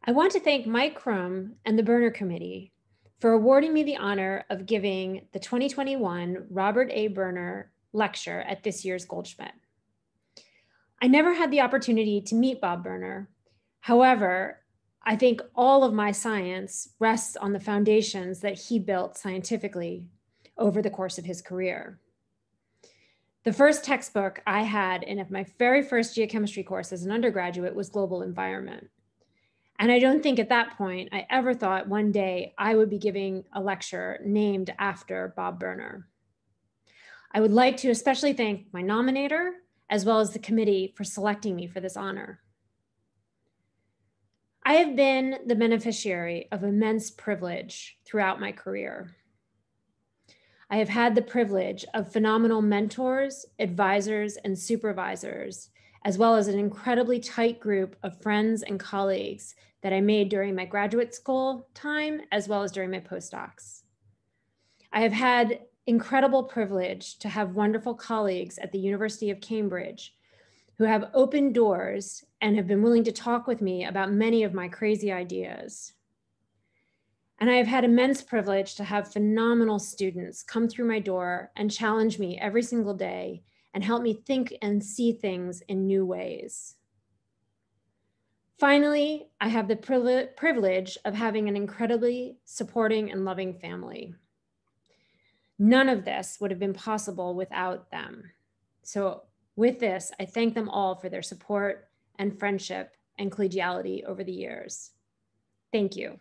I want to thank Mike Crum and the Berner Committee for awarding me the honor of giving the 2021 Robert A. Berner Lecture at this year's Goldschmidt. I never had the opportunity to meet Bob Berner. However, I think all of my science rests on the foundations that he built scientifically over the course of his career. The first textbook I had in my very first geochemistry course as an undergraduate was Global Environment. And I don't think at that point I ever thought one day I would be giving a lecture named after Bob Berner. I would like to especially thank my nominator as well as the committee for selecting me for this honor. I have been the beneficiary of immense privilege throughout my career. I have had the privilege of phenomenal mentors, advisors, and supervisors, as well as an incredibly tight group of friends and colleagues that I made during my graduate school time, as well as during my postdocs. I have had incredible privilege to have wonderful colleagues at the University of Cambridge who have opened doors and have been willing to talk with me about many of my crazy ideas. And I have had immense privilege to have phenomenal students come through my door and challenge me every single day and help me think and see things in new ways. Finally, I have the privilege of having an incredibly supporting and loving family. None of this would have been possible without them. So with this, I thank them all for their support and friendship and collegiality over the years. Thank you.